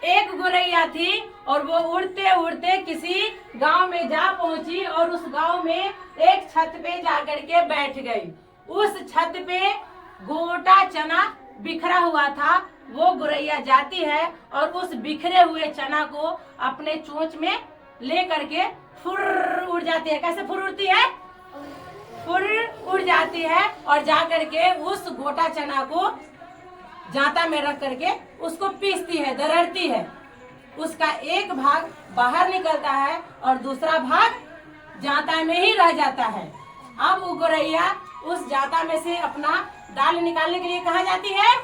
एक गोरैया थी और वो उड़ते उड़ते किसी गांव में जा पहुंची और उस गांव में एक छत पे जाकर के बैठ गई। उस छत पे गोटा चना बिखरा हुआ था। वो गोरैया जाती है और उस बिखरे हुए चना को अपने चोंच में ले करके फुर उड़ जाती है। कैसे फुर उड़ती है? फुर उड़ जाती है और जा करके उस गोटा चना को जांता में रख करके उसको पीसती है, दरड़ती है। उसका एक भाग बाहर निकलता है और दूसरा भाग जांता में ही रह जाता है। अब वो गोरैया उस जांता में से अपना दाल निकालने के लिए कहाँ जाती है?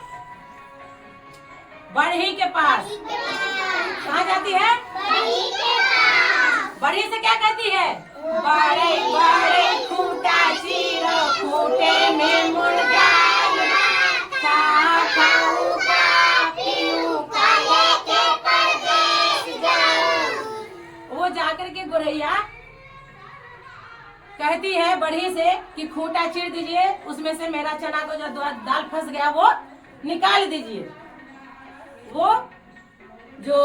बढ़ई के पास। कहाँ जाती है? बढ़ई से क्या कहती है? बड़े बड़े खूंटा चीरो, खूंटे में मुर्गा वो जाकर के गोरैया कहती है बढ़ी से कि खूंटा चीर दीजिए, उसमें से मेरा चना को जो दाल फंस गया वो निकाल दीजिए। वो जो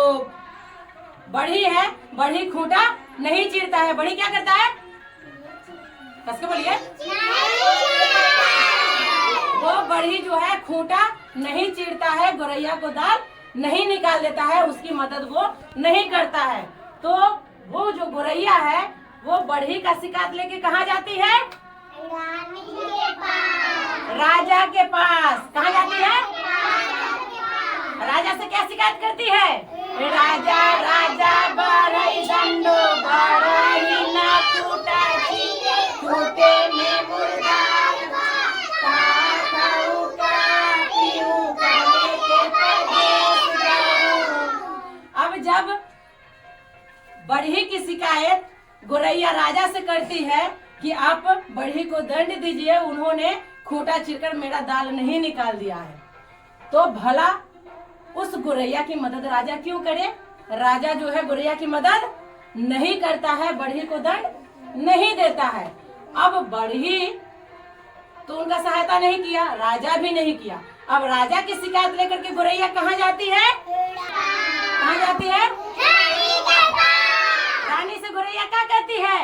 बढ़ी है, बढ़ी खूंटा नहीं चीरता है। बढ़ी क्या करता है? कस के बोलिए। वो बढ़ी जो है खूंटा नहीं चीरता है, गोरैया को दाल नहीं निकाल देता है, उसकी मदद वो नहीं करता है। तो वो जो गोरैया है वो बढ़ी का शिकायत लेके कहाँ जाती है? राजा के पास। कहाँ जाती है? राजा से क्या शिकायत करती है? राजा राजा बढ़ई दंडो, बढ़ई ना खूंटा चीरे, खूंटे में मुर्गा अब जब बढ़ी की शिकायत गोरैया राजा से करती है कि आप बढ़ी को दंड दीजिए, उन्होंने खूंटा चीरकर मेरा दाल नहीं निकाल दिया है, तो भला उस गोरैया की मदद राजा क्यों करे? राजा जो है गोरैया की मदद नहीं करता है, बढ़ी को दंड नहीं देता है। अब बढ़ी तो उनका सहायता नहीं किया, राजा भी नहीं किया। अब राजा की शिकायत लेकर के गोरैया कहाँ जाती है? कहाँ जाती है? रानी से गोरैया क्या कहती है?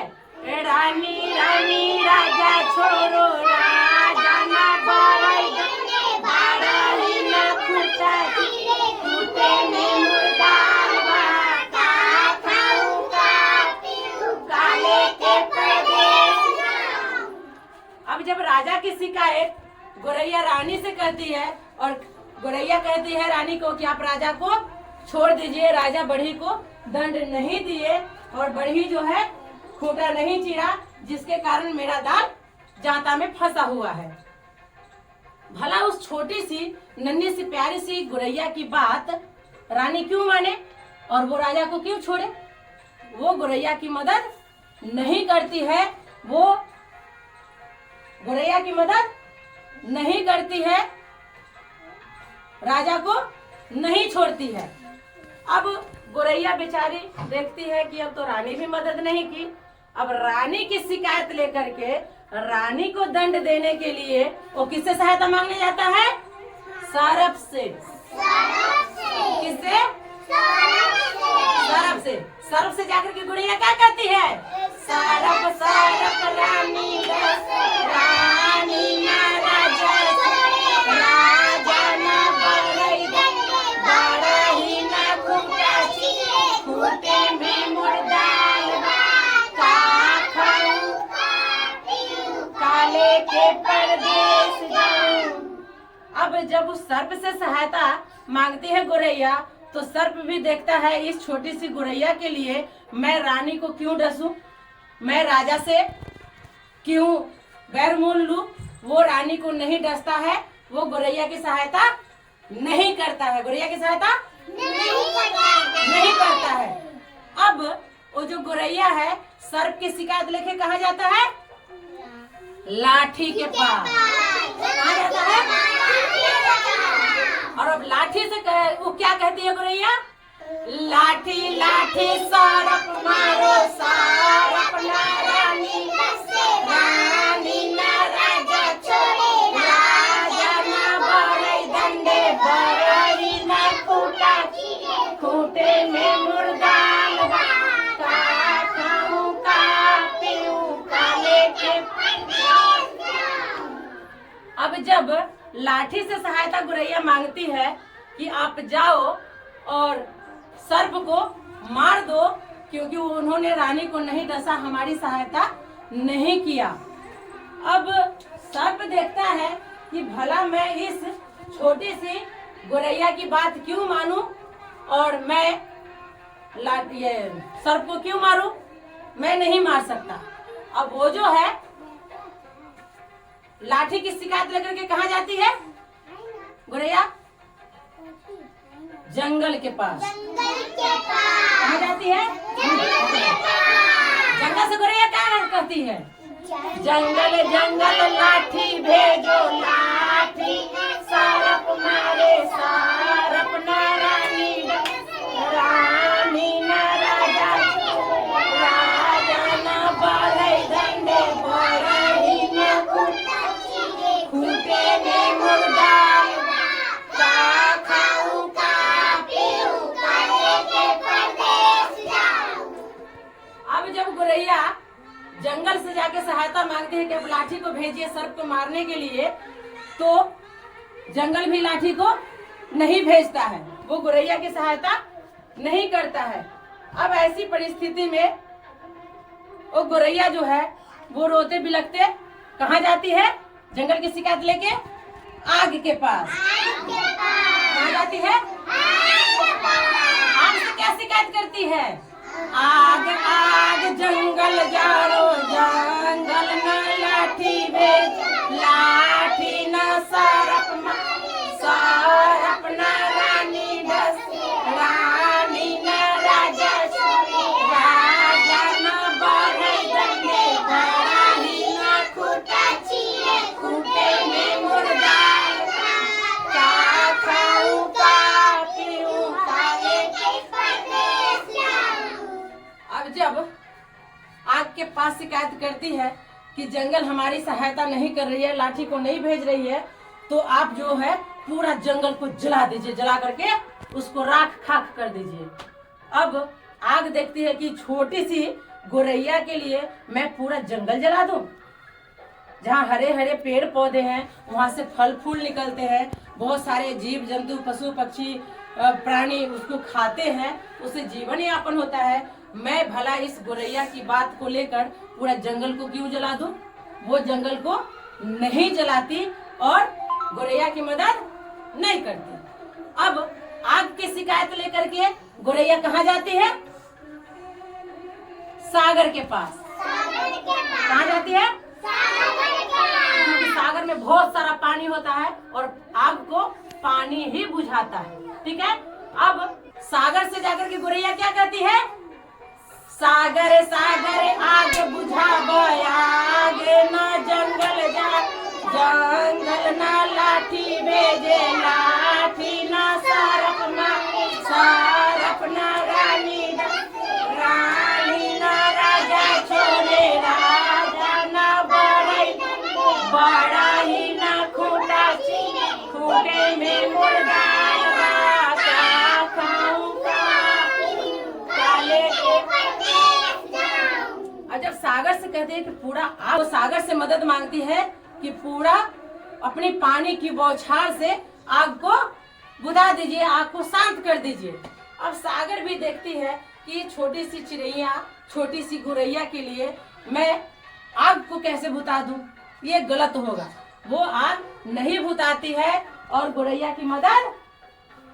रानी रानी राजा छोड़ो, राजा ना बढ़ई बढ़ई ना खूंटा चीरे, खूंटे में मुर्गा काले के प्रदेश। अब जब राजा की शिकायत गोरैया रानी से कहती है और गोरैया कहती है रानी को कि आप राजा को छोड़ दीजिए, राजा बढ़ी को दंड नहीं दिए और बढ़ी जो है खूंटा नहीं चीरा, जिसके कारण मेरा दाल जांता में फंसा हुआ है। भला उस छोटी सी नन्ही सी प्यारी सी गोरैया की बात रानी क्यों माने और वो राजा को क्यों छोड़े? वो गोरैया की मदद नहीं करती है, वो गोरैया की मदद नहीं करती है, राजा को नहीं छोड़ती है। अब गोरैया बेचारी देखती है कि अब तो रानी भी मदद नहीं की। अब रानी की शिकायत लेकर के रानी को दंड देने के लिए वो किससे सहायता मांगने जाता है? सरप से। किससे? सरप से। सरप से जाकर के गोरैया क्या कहती है? सरप सरप रानी रानी ना राजा, राजा ना बढ़ई बढ़ई ना खूंटा चीरे, खूंटे में मुर्गा काले के परदेश जाऊं। अब जब उस सर्प से सहायता मांगती है गोरैया तो सर्प भी देखता है इस छोटी सी गोरैया के लिए मैं रानी को क्यों डसूं, मैं राजा से क्यों बैर मोल लूं। वो रानी को नहीं डसता है, वो गोरैया की सहायता नहीं करता है, गोरैया की सहायता नहीं करता है। अब वो जो गोरैया है सर्प की शिकायत लेके कहाँ जाता है? लाठी के पास। कहाँ जाता है? और अब लाठी से वो क्या कहती है गोरैया? लाठी लाठी सरप मारो, सरप ना रानी रानी ना राजा छोड़े, राजा ना बढ़ई दंडे बढ़ई ना खूंटा खूंटे में मुर्दा लगा, का खाऊं का पीऊं का लेके परदेस जाऊं। अब जब लाठी से सहायता गुरैया मांगती है कि आप जाओ और सर्प को मार दो, क्योंकि उन्होंने रानी को नहीं डसा, हमारी सहायता नहीं किया। अब सर्प देखता है कि भला मैं इस छोटी सी गुरैया की बात क्यों मानूं और मैं ये सर्प को क्यों मारूं, मैं नहीं मार सकता। अब वो जो है लाठी की शिकायत लेकर के कहाँ जाती है गुरैया? जंगल के पास। कहाँ जाती है? जंगल से गुरैया क्या कहती है? जंगल जंगल लाठी भेजो लाठी, सारप मारे सारप ना रानी, रानी ना राजा, राजा ना बाले डंडे, बाले ना खूंटे में मुर्दा, का खाऊं का पीऊं का लेके परदेस जाऊं। अब जब गुरैया जंगल से जाके सहायता मांगते हैं कि अब लाठी को भेजिए सर्प को मारने के लिए, तो जंगल भी लाठी को नहीं भेजता है, वो गुरैया की सहायता नहीं करता है। अब ऐसी परिस्थिति में वो गुरैया जो है वो रोते बिलखते कहाँ जाती है? जंगल की शिकायत लेके आग के पास। कहाँ जाती है? आग से क्या शिकायत करती है? आग आग जंगल जारो, जंगल न लाठी भेज, लाठी न सारप सारप न रानी डस, रानी न राजा, राजा न बाढ़े डंडे, बाढ़ी न खूंटा चीरे, खूंटे में मुर्दा, का खाऊं का पीऊं का लेके परदेस जाऊं। अब जब आग के पास शिकायत करती है कि जंगल हमारी सहायता नहीं कर रही है, लाठी को नहीं भेज रही है, तो आप जो है पूरा जंगल को जला दीजिए, जला करके उसको राख खाक कर दीजिए। अब आग देखती है कि छोटी सी गुरैया के लिए मैं पूरा जंगल जला दूं, जहाँ हरे हरे पेड़ पौधे हैं, वहां से फल फूल निकलते हैं, बहुत सारे जीव जंतु पशु पक्षी प्राणी उसको खाते हैं, उससे जीवन यापन होता है। मैं भला इस गुरैया की बात को लेकर पूरा जंगल को क्यों जला दूं? वो जंगल को नहीं जलाती और गुरैया की मदद नहीं करती। अब आग की शिकायत लेकर के गुरैया कहाँ जाती है? सागर के पास। कहाँ जाती है? क्योंकि सागर में बहुत सारा पानी होता है और आग को पानी ही बुझाता है, ठीक है। अब सागर से जाकर के गुरैया क्या कहती है? सागर सागर आग बुझाब, आग न जंगल जा, जंगल न लाठी भेजे, लाठी न सारप सारप न रानी, रानी न राजा छोड़े, राजा न बड़ा ही न खूंटा, खूंटे में मुर्दा, का खाऊं का लेके। और जब सागर से कहते हैं कि पूरा आग, तो सागर से मदद मांगती है कि पूरा अपनी पानी की बौछार से आग को बुझा दीजिए, आग को शांत कर दीजिए। अब सागर भी देखती है कि छोटी सी चिड़ैया, छोटी सी गुरैया के लिए मैं आग को कैसे बुझा दूं, ये गलत होगा। वो आग नहीं बुझाती है और गुरैया की मदद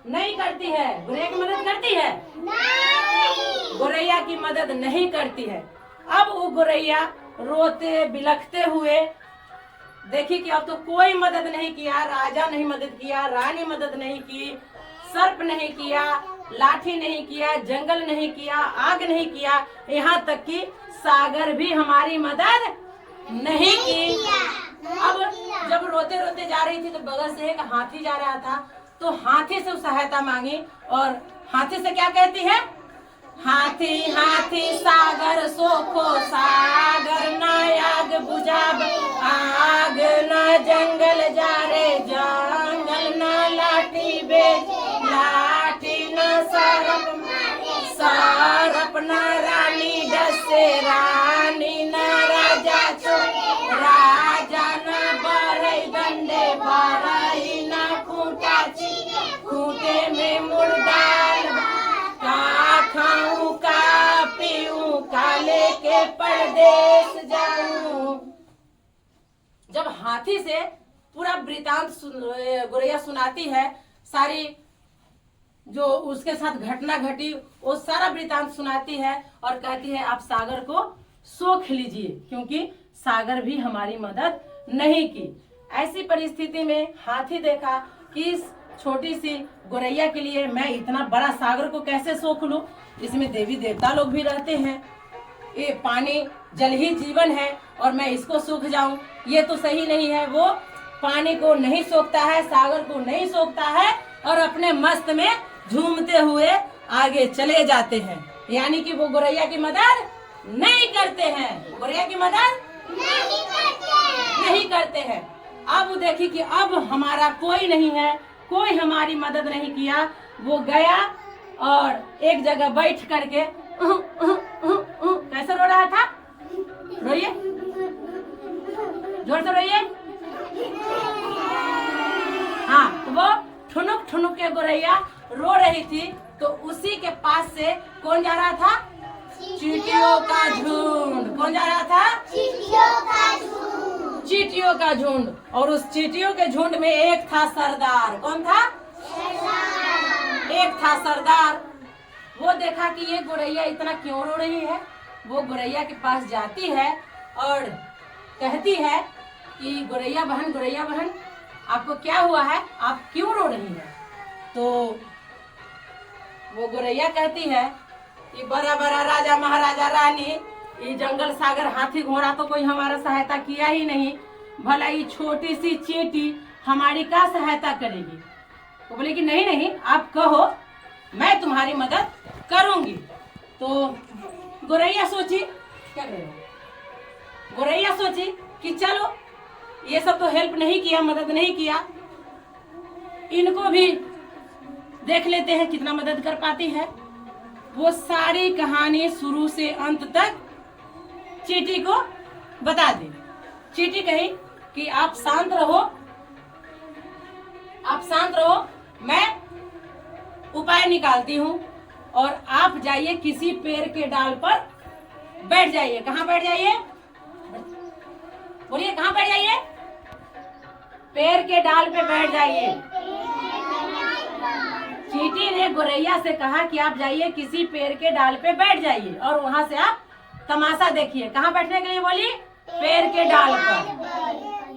नहीं करती है। गुरैया की मदद करती है? नहीं। गुरैया की मदद नहीं करती है। अब वो गुरैया रोते बिलखते हुए देखी कि अब तो कोई मदद नहीं किया, राजा नहीं मदद किया, रानी मदद नहीं की, सर्प नहीं किया, लाठी नहीं किया, जंगल नहीं किया, आग नहीं किया, यहाँ तक कि सागर भी हमारी मदद नहीं की। अब जब रोते रोते जा रही थी तो बगल से एक हाथी जा रहा था, तो हाथी से सहायता मांगी और हाथी से क्या कहती है? हाथी हाथी सागर सोखो, सागर न आग बुझाब, आग न जंगल जा रे, जंगल न लाठी भेज, लाठी न सरप परदेश जाऊं। जब हाथी से पूरा वृतांत गोरैया सुनाती है, सारी जो उसके साथ घटना घटी वो सारा वृतांत सुनाती है और कहती है आप सागर को सोख लीजिए, क्योंकि सागर भी हमारी मदद नहीं की। ऐसी परिस्थिति में हाथी देखा कि इस छोटी सी गोरैया के लिए मैं इतना बड़ा सागर को कैसे सोख लूं, इसमें देवी देवता लोग भी रहते हैं, ये पानी जल ही जीवन है और मैं इसको सूख जाऊं, ये तो सही नहीं है। वो पानी को नहीं सोखता है, सागर को नहीं सोखता है और अपने मस्त में झूमते हुए आगे चले जाते हैं। यानी कि वो गोरैया की मदद नहीं करते हैं, गोरैया की मदद नहीं करते हैं। अब देखिए कि अब हमारा कोई नहीं है, कोई हमारी मदद नहीं किया। वो गया और एक जगह बैठ करके कैसे रो रहा था, रोइए जोर से रोइए। हाँ, तो वो ठुनुक ठुनुक के गोरैया रो रही थी, तो उसी के पास से कौन जा रहा था, चींटियों का झुंड। कौन जा रहा था, चींटियों का झुंड। और उस चींटियों के झुंड में एक था सरदार। कौन था, एक था सरदार। वो देखा कि ये गोरैया इतना क्यों रो रही है, वो गोरैया के पास जाती है और कहती है कि गोरैया बहन आपको क्या हुआ है, आप क्यों रो रही हैं। तो वो गोरैया कहती है कि बड़ा बड़ा राजा महाराजा रानी, ये जंगल सागर हाथी घोड़ा तो कोई हमारा सहायता किया ही नहीं, भला ये छोटी सी चींटी हमारी क्या सहायता करेगी। वो बोले कि नहीं आप कहो, मैं तुम्हारी मदद करूंगी। तो गोरैया सोची, क्या करें, गोरैया सोची कि चलो ये सब तो हेल्प नहीं किया, मदद नहीं किया, इनको भी देख लेते हैं कितना मदद कर पाती है। वो सारी कहानी शुरू से अंत तक चींटी को बता दी। चींटी कही कि आप शांत रहो, मैं उपाय निकालती हूँ और आप जाइए किसी पेड़ के डाल पर बैठ जाइए। कहाँ बैठ जाइए, बोलिए कहाँ बैठ जाइए, पेड़ के डाल पे बैठ जाइए। चींटी ने गोरैया से कहा कि आप जाइए किसी पेड़ के डाल पे बैठ जाइए और वहां से आप तमाशा देखिए। कहाँ बैठने के लिए बोली, पेड़ के डाल पर।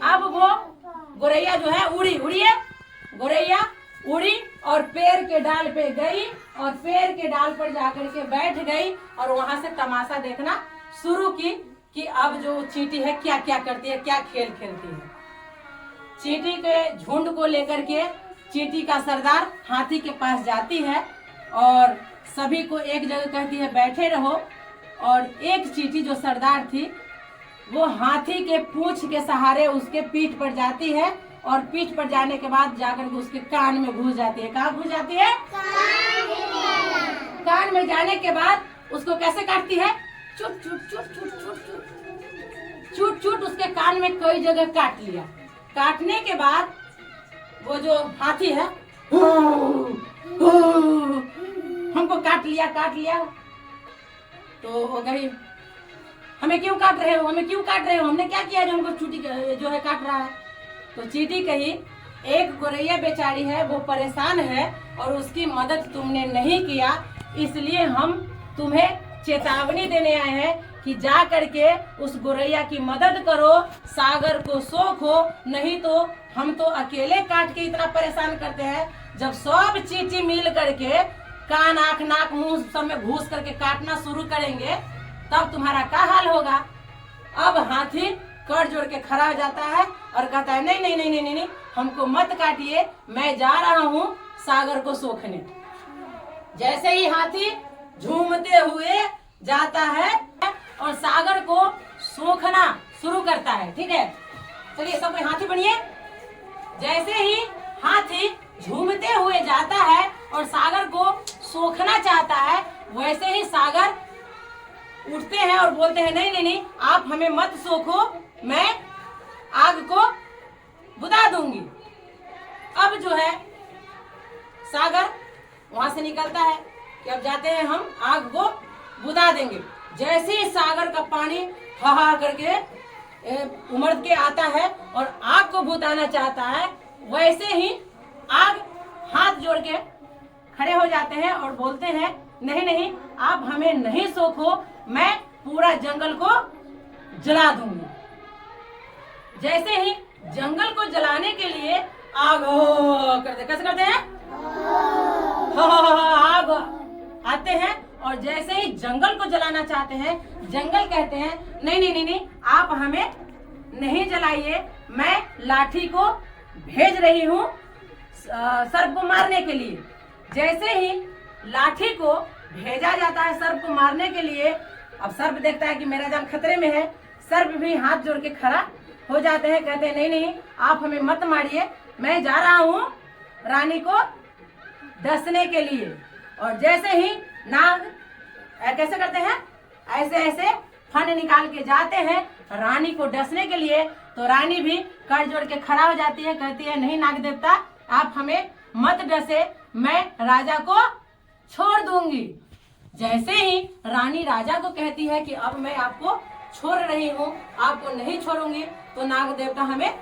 अब वो गोरैया जो है गोरैया उड़ी और पेड़ के डाल पे गई और पेड़ के डाल पर जाकर के बैठ गई और वहां से तमाशा देखना शुरू की कि अब जो चींटी है क्या क्या करती है, क्या खेल खेलती है। चींटी के झुंड को लेकर के चींटी का सरदार हाथी के पास जाती है और सभी को एक जगह कहती है बैठे रहो। और एक चींटी जो सरदार थी वो हाथी के पूंछ के सहारे उसके पीठ पर जाती है और पीठ पर जाने के बाद जाकर के उसके कान में घुस जाती है। कहाँ घुस जाती है, कान में जाने के बाद उसको कैसे काटती है, चुट चुट चुट चुट चुट चुट चुट चुट उसके कान में कई जगह काट लिया। काटने के बाद वो जो हाथी है हमको काट लिया। तो वो कही हमें क्यों काट रहे हो, हमने क्या किया जो हमको चींटी जो है काट रहा है। तो चींटी कही एक गोरैया बेचारी है, वो परेशान है और उसकी मदद तुमने नहीं किया, इसलिए हम तुम्हें चेतावनी देने आए हैं कि जा करके उस गोरैया की मदद करो, सागर को सोखो, नहीं तो हम तो अकेले काट के इतना परेशान करते हैं। जब सब चींटी मिल करके कान आँख नाक मुंह सब में घुस करके काटना शुरू करेंगे तब तुम्हारा क्या हाल होगा। अब हाथी कर जोड़ के खड़ा हो जाता है और कहता है नहीं, हमको मत काटिए, मैं जा रहा हूँ सागर को सोखने। जैसे ही हाथी झूमते हुए जाता है और सागर को सोखना शुरू करता है। ठीक है, चलिए सब हाथी बनिए। जैसे ही हाथी झूमते हुए जाता है और सागर को सोखना चाहता है, वैसे ही सागर उठते हैं और बोलते हैं नहीं, आप हमें मत सोखो, मैं आग को बुझा दूंगी। अब जो है सागर वहां से निकलता है कि अब जाते हैं हम आग को बुझा देंगे। जैसे ही सागर का पानी हा करके उमड़ के आता है और आग को बुताना चाहता है, वैसे ही आग हाथ जोड़ के खड़े हो जाते हैं और बोलते हैं नहीं नहीं, आप हमें नहीं सोखो, मैं पूरा जंगल को जला दूंगी। जैसे ही जंगल को जलाने के लिए आग करते, कैसे करते हैं, आग आते हैं और जैसे ही जंगल को जलाना चाहते हैं, जंगल कहते हैं नहीं नहीं नहीं नहीं, आप हमें नहीं जलाइए, मैं लाठी को भेज रही हूँ सर्प को मारने के लिए। जैसे ही लाठी को भेजा जाता है सर्प को मारने के लिए, अब सर्प देखता है कि मेरा जान खतरे में है, सर्प भी हाथ जोड़ के खड़ा हो जाते हैं, कहते हैं नहीं नहीं, आप हमें मत मारिए, मैं जा रहा हूँ रानी को डसने के लिए। और जैसे ही नाग कैसे करते हैं, ऐसे ऐसे फन निकाल के जाते हैं रानी को डसने के लिए, तो रानी भी कर जोड़ के खड़ा हो जाती है, कहती है नहीं नाग देवता, आप हमें मत डसे, मैं राजा को छोड़ दूंगी। जैसे ही रानी राजा को कहती है कि अब मैं आपको छोड़ रही हूँ, आपको नहीं छोड़ूंगी, तो नाग देवता हमें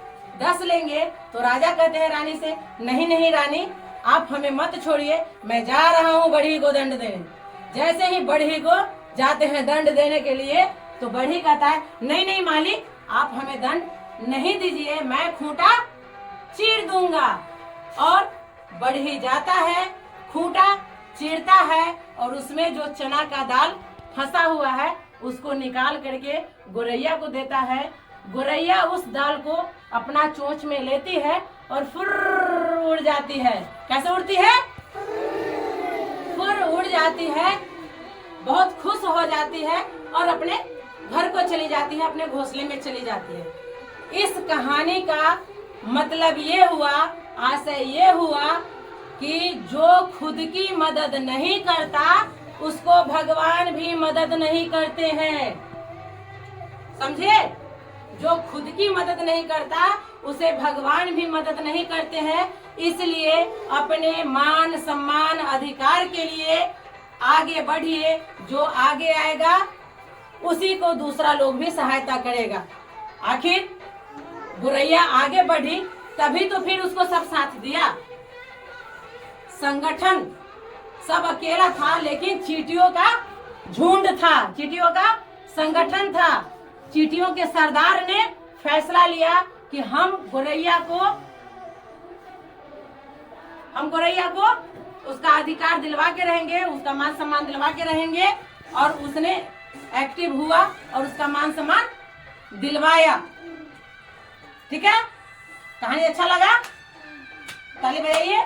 डस लेंगे। तो राजा कहते हैं रानी से नहीं नहीं रानी, आप हमें मत छोड़िए, मैं जा रहा हूँ बढ़ी को दंड देने। जैसे ही बढ़ी को जाते हैं दंड देने के लिए, तो बढ़ी कहता है नहीं नहीं मालिक, आप हमें दंड नहीं दीजिए, मैं खूंटा चीर दूंगा। और बढ़ी जाता है, खूंटा चीरता है और उसमें जो चना का दाल फंसा हुआ है उसको निकाल करके गोरैया को देता है। गोरैया उस दाल को अपना चोंच में लेती है और फुर्र उड़ जाती है। कैसे उड़ती है, फुर्र उड़ जाती है, बहुत खुश हो जाती है और अपने घर को चली जाती है, अपने घोंसले में चली जाती है। इस कहानी का मतलब ये हुआ, आशय ये हुआ कि जो खुद की मदद नहीं करता उसको भगवान भी मदद नहीं करते हैं। समझे, जो खुद की मदद नहीं करता उसे भगवान भी मदद नहीं करते हैं। इसलिए अपने मान सम्मान अधिकार के लिए आगे बढ़िए, जो आगे आएगा उसी को दूसरा लोग भी सहायता करेगा। आखिर गोरैया आगे बढ़ी तभी तो फिर उसको सब साथ दिया। संगठन सब अकेला था, लेकिन चींटियों का झुंड था, चींटियों का संगठन था। चींटियों के सरदार ने फैसला लिया कि हम गोरैया को उसका अधिकार दिलवा के रहेंगे, उसका मान सम्मान दिलवा के रहेंगे। और उसने एक्टिव हुआ और उसका मान सम्मान दिलवाया। ठीक है, कहानी अच्छा लगा, ताली बजाइए।